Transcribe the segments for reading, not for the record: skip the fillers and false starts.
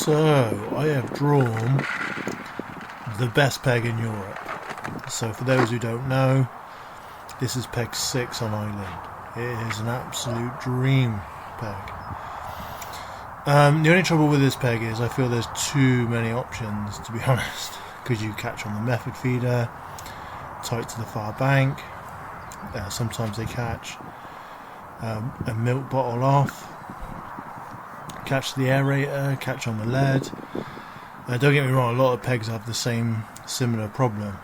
So I have drawn the best peg in Europe. So for those who don't know, this is peg 6 on Island. It is an absolute dream peg. The only trouble with this peg is I feel there's too many options, to be honest, because you catch on the method feeder, tight to the far bank. Sometimes they catch a milk bottle off, catch the aerator, catch on the lead. Don't get me wrong, a lot of pegs have the same similar problem.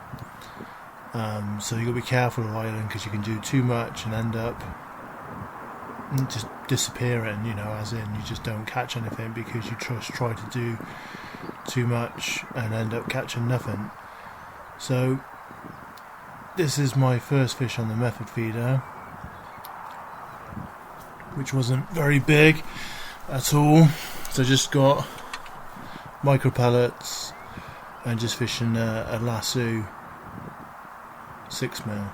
So you've got to be careful of Island, because you can do too much and end up just disappearing, you know, as in you just don't catch anything because you just try to do too much and end up catching nothing. So this is my first fish on the method feeder, which wasn't very big at all. So just got micro pellets and just fishing a lasso 6mm.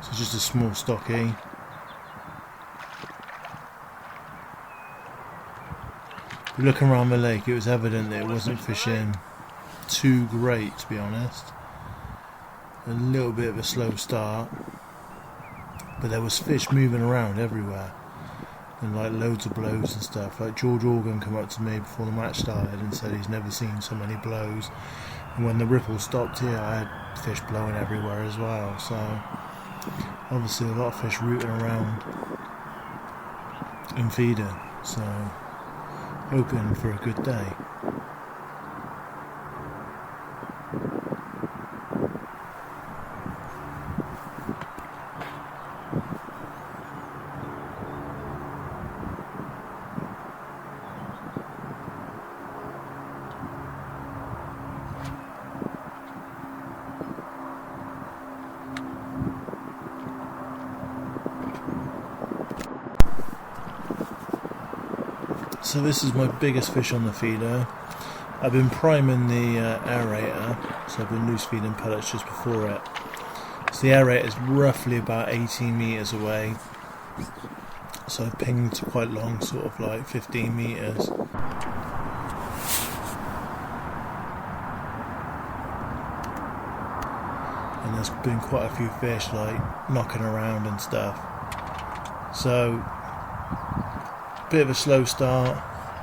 So just a small stocky. Looking around the lake, it was evident that it wasn't fishing too great, to be honest. A little bit of a slow start, but there was fish moving around everywhere, and like loads of blows and stuff. Like George Organ came up to me before the match started and said he's never seen so many blows, and when the ripple stopped here I had fish blowing everywhere as well. So obviously a lot of fish rooting around and feeding, so hoping for a good day. So this is my biggest fish on the feeder. I've been priming the aerator, so I've been loose feeding pellets just before it. So the aerator is roughly about 18 metres away, so I've pinged quite long, sort of like 15 metres. And there's been quite a few fish like knocking around and stuff. So bit of a slow start,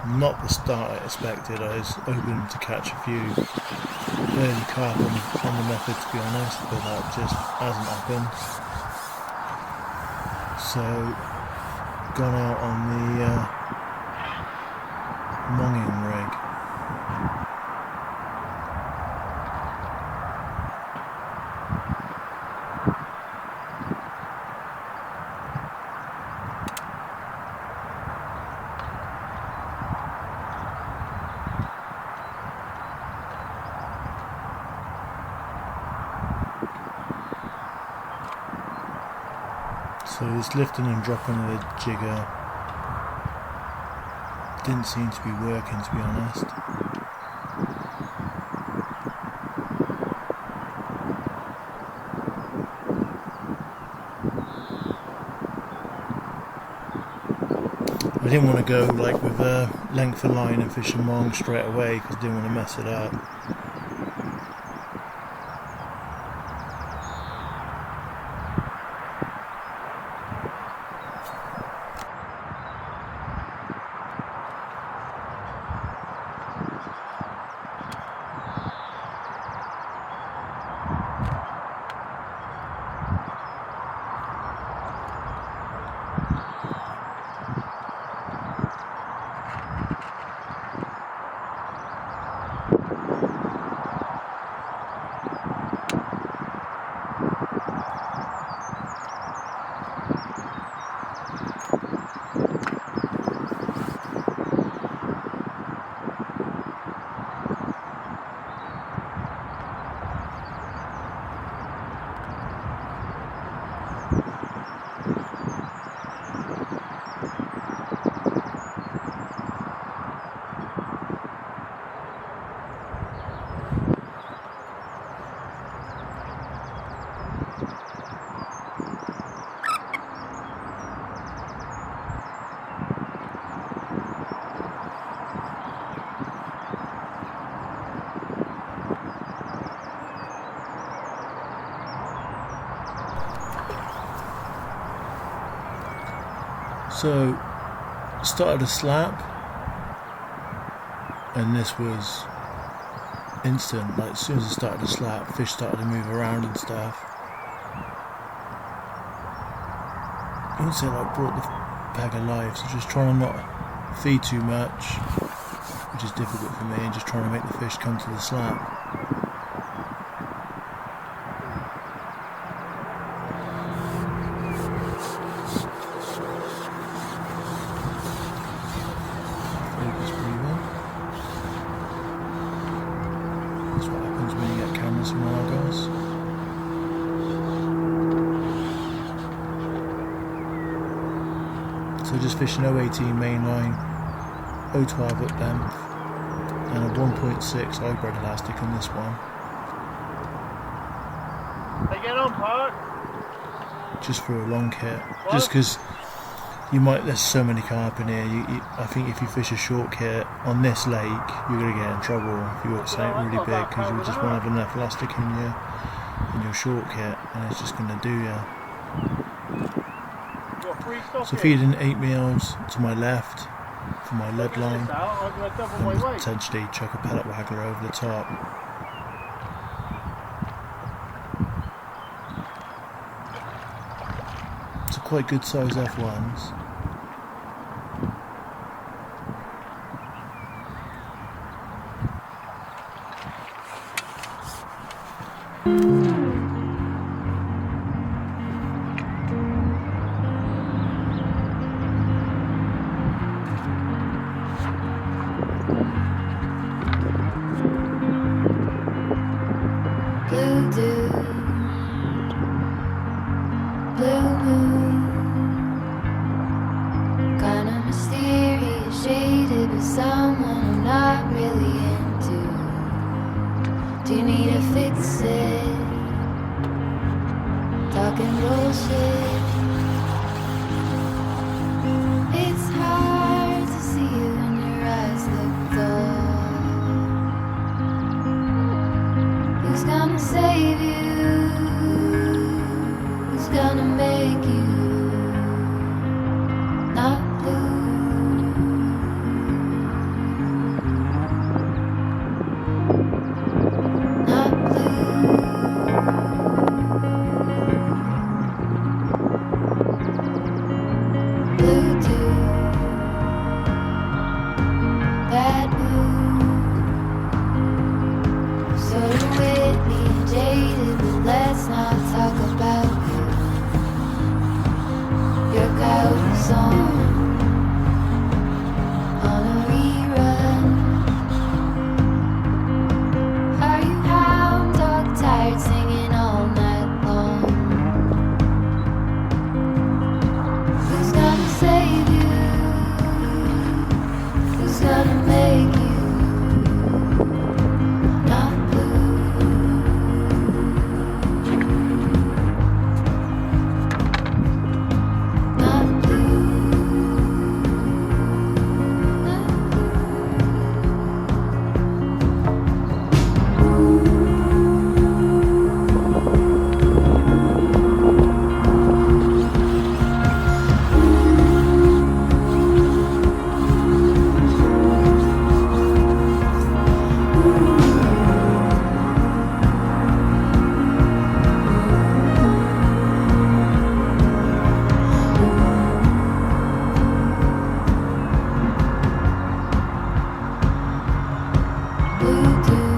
not the start I expected. I was hoping to catch a few early carp on the method, to be honest, but that just hasn't happened. So gone out on the monging rig. So this lifting and dropping of the jigger didn't seem to be working, to be honest. I didn't want to go like with a length of line and fish a mong straight away because I didn't want to mess it up. So started a slap, and this was instant. Like as soon as I started to slap, fish started to move around and stuff. I wouldn't say like brought the peg alive, so just trying to not feed too much, which is difficult for me, and just trying to make the fish come to the slap. Focus breathing. That's what happens when you get cameras from Argos. So just fishing 018 mainline, 012 at length, and a 1.6 hybrid elastic on this one. They get on, Park. Just for a long kit. What? Just because there's so many carp in here. I think if you fish a short kit on this lake, you're going to get in trouble if you got something really big, because you just won't have enough elastic in your short kit, and it's just going to do you. So feeding 8 meals to my left for my lead line, and potentially chuck a pellet waggler over the top. So quite good size F1s. Blue dew, blue moon, kinda mysterious, shaded with someone I'm not really into. Do you need to fix it? Talking bullshit. It's hard to see you when your eyes look dull. Who's gonna save you? Who's gonna make you not blue? Not blue. Blue dew, bad mood. So you're with me and jaded, but let's not talk about you. Your coyote's on a rerun. Are you hound dog tired, singing all night long? Who's gonna save you? Who's gonna make you not blue? Not blue. Blue dew,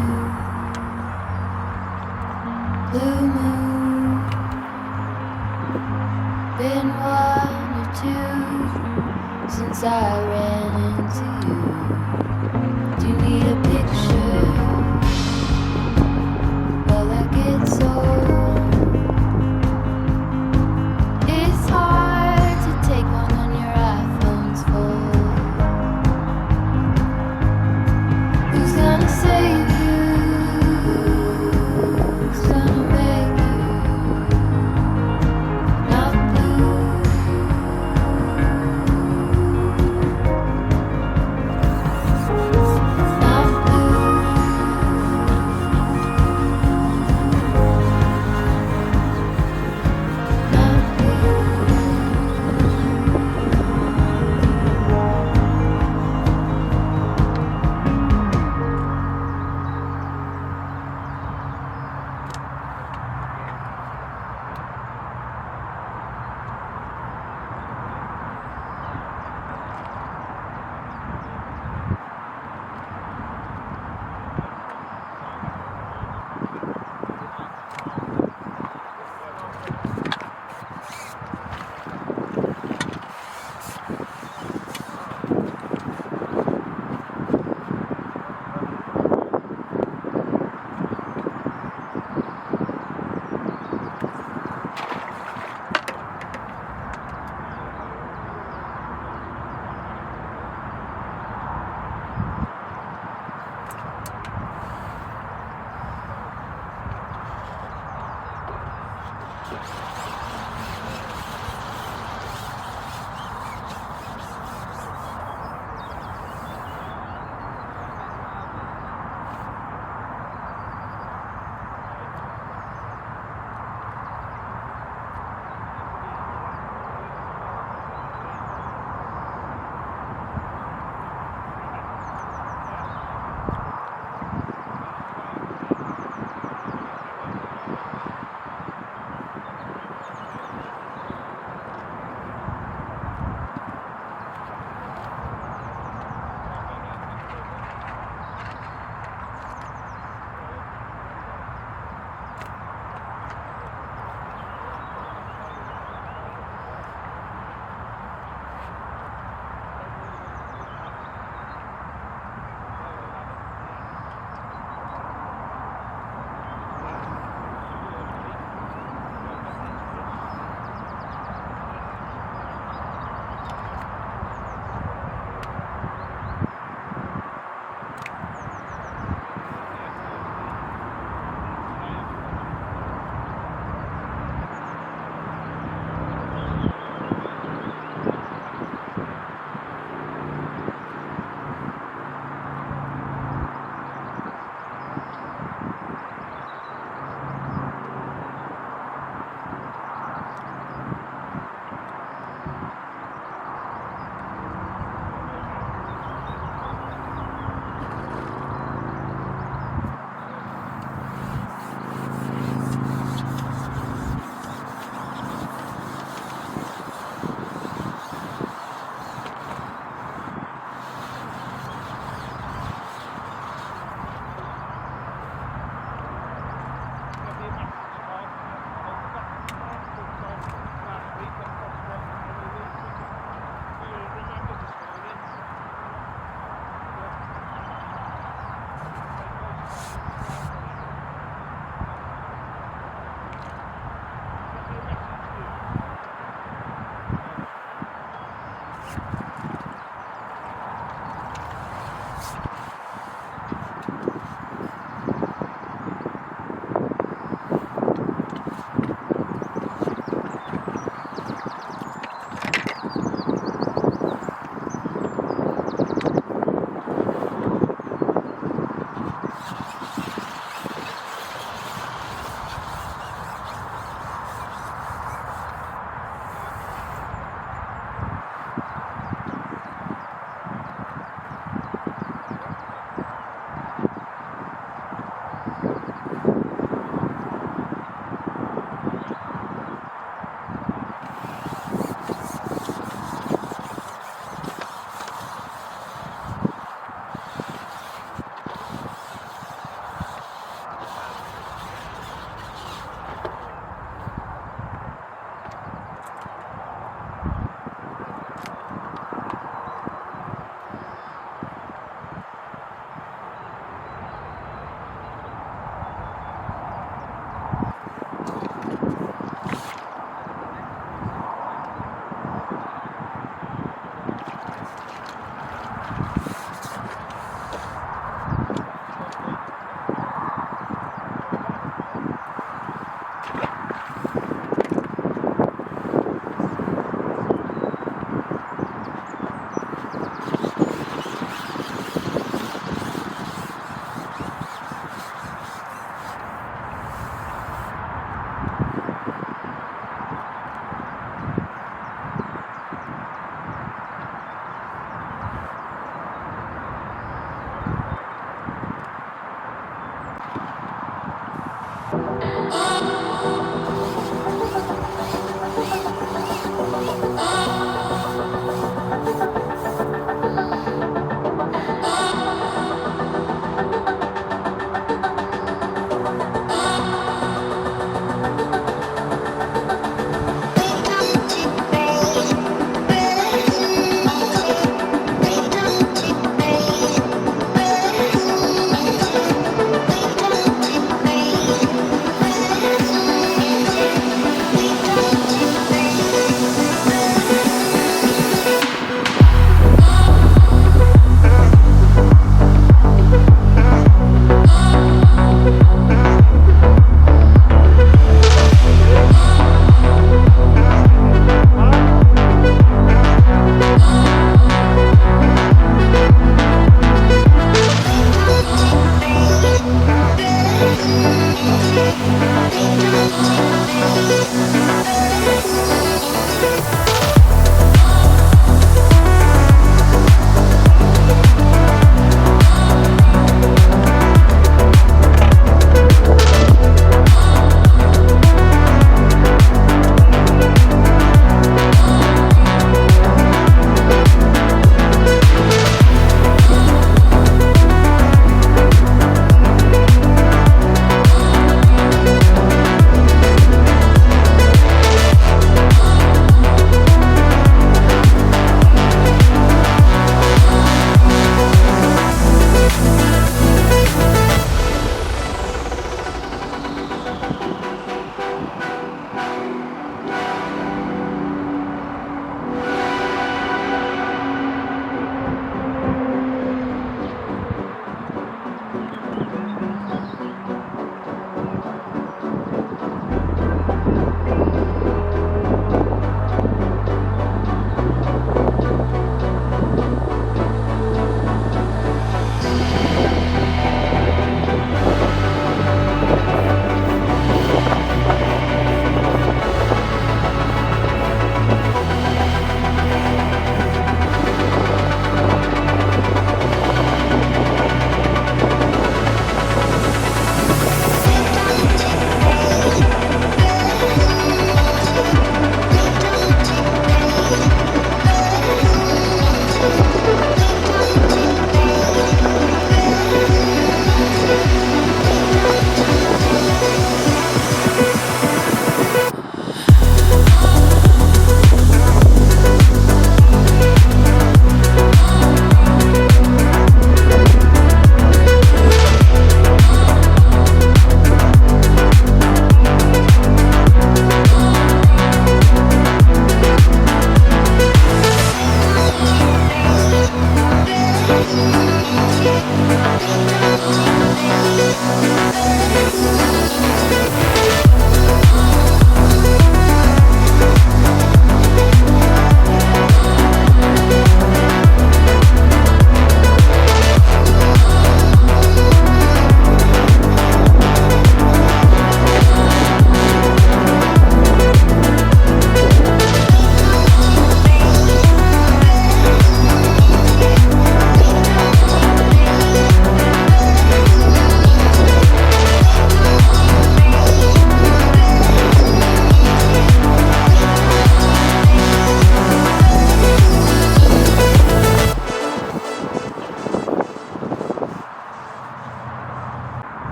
blue moon. Been 1 or 2 since I ran into you. Do you need a picture? Well, that gets old. It's hard to take one when your iPhone's full. Who's gonna save you? Who's gonna make you not blue? Not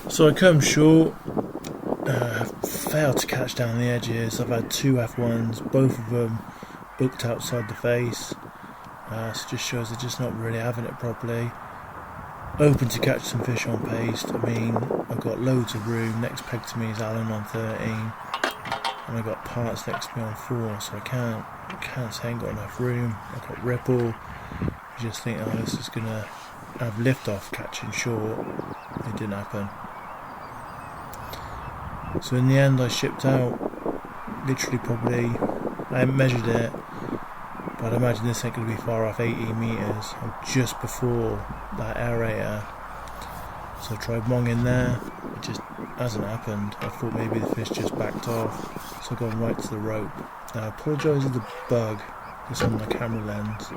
So I come short, failed to catch down the edges. I've had 2 F1s, both of them booked outside the face, so it just shows they're just not really having it properly. Open to catch some fish on paste. I mean, I've got loads of room. Next peg to me is Alan on 13, and I've got parts next to me on 4, so I can't say I ain't got enough room. I've got ripple. I just think, oh, this is gonna have lift off catching short. It didn't happen. So in the end I shipped out, literally probably, I haven't measured it, but I imagine this ain't going to be far off 18 metres. I'm just before that aerator, so I tried monging there, it just hasn't happened. I thought maybe the fish just backed off, so I've gone right to the rope. Now I apologise for the bug that's on my camera lens,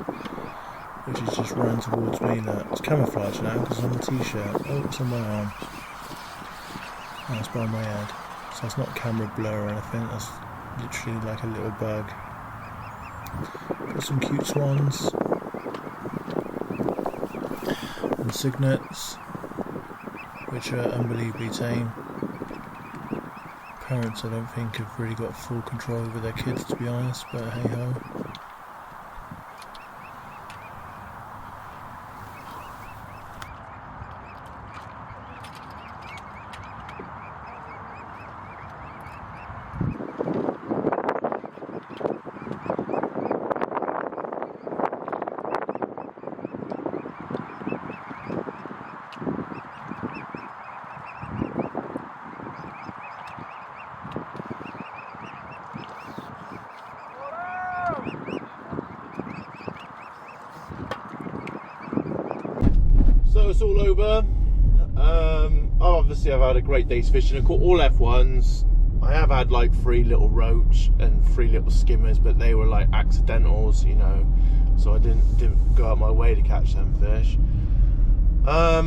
which has just run towards me. Look, it's camouflage now because it's on the t-shirt. Oh, it's on my arm. Oh, it's by my head. So it's not camera blur or anything, that's literally like a little bug. Got some cute swans and cygnets, which are unbelievably tame. Parents, I don't think, have really got full control over their kids, to be honest, but hey ho. So it's all over. Obviously I've had a great day's fishing. I caught all F1s. I have had like 3 little roach and 3 little skimmers, but they were like accidentals, you know, so I didn't go out my way to catch them fish. I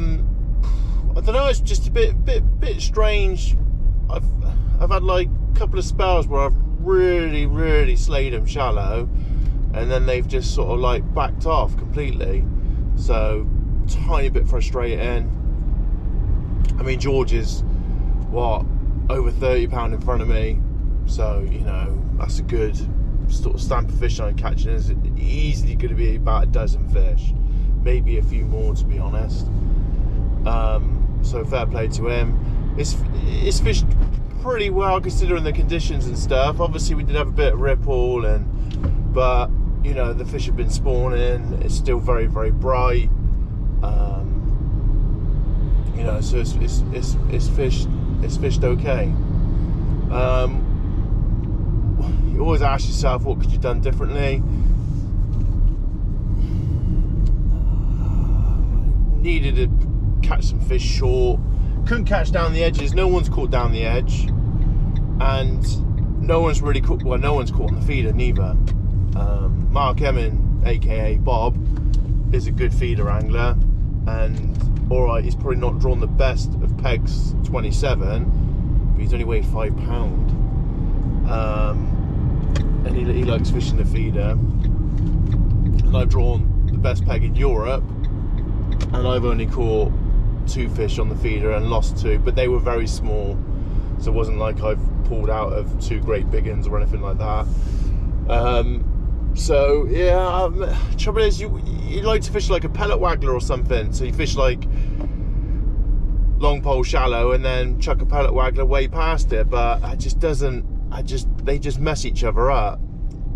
don't know, it's just a bit strange. I've had like a couple of spells where I've really slayed them shallow, and then they've just sort of like backed off completely, so tiny bit frustrating. I mean, George is what, over 30 pound in front of me, so you know that's a good sort of stamp of fish I'm catching. Is easily going to be about a dozen fish, maybe a few more, to be honest. So fair play to him. It's fished pretty well considering the conditions and stuff. Obviously we did have a bit of ripple, but you know the fish have been spawning. It's still very bright. You know, so it's fished okay. You always ask yourself, what could you have done differently? Needed to catch some fish short. Couldn't catch down the edges. No one's caught down the edge, and no one's really caught. Well, no one's caught on the feeder neither. Mark Emmon, aka Bob, is a good feeder angler, and alright, he's probably not drawn the best of pegs 27, but he's only weighed £5. And he likes fishing the feeder. And I've drawn the best peg in Europe, and I've only caught 2 fish on the feeder and lost 2, but they were very small, so it wasn't like I've pulled out of 2 great big uns or anything like that. So yeah, trouble is you like to fish like a pellet waggler or something, so you fish like long pole shallow and then chuck a pellet waggler way past it, but they just mess each other up,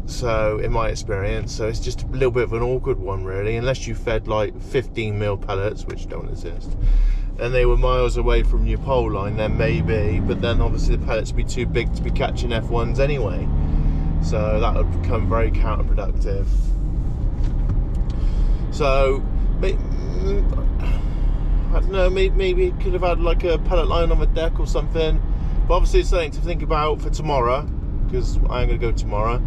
so in my experience. So it's just a little bit of an awkward one really, unless you fed like 15mm pellets, which don't exist, and they were miles away from your pole line, then maybe, but then obviously the pellets would be too big to be catching F1s anyway, so that would become very counterproductive. So I don't know, maybe could have had like a pellet line on the deck or something, but obviously it's something to think about for tomorrow, because I'm going to go tomorrow.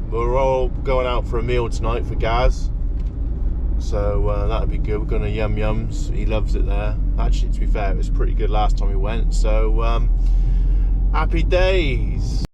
We're all going out for a meal tonight for Gaz, So that'd be good. We're going to Yum Yums. He loves it there. Actually, to be fair, it was pretty good last time we went. So happy days.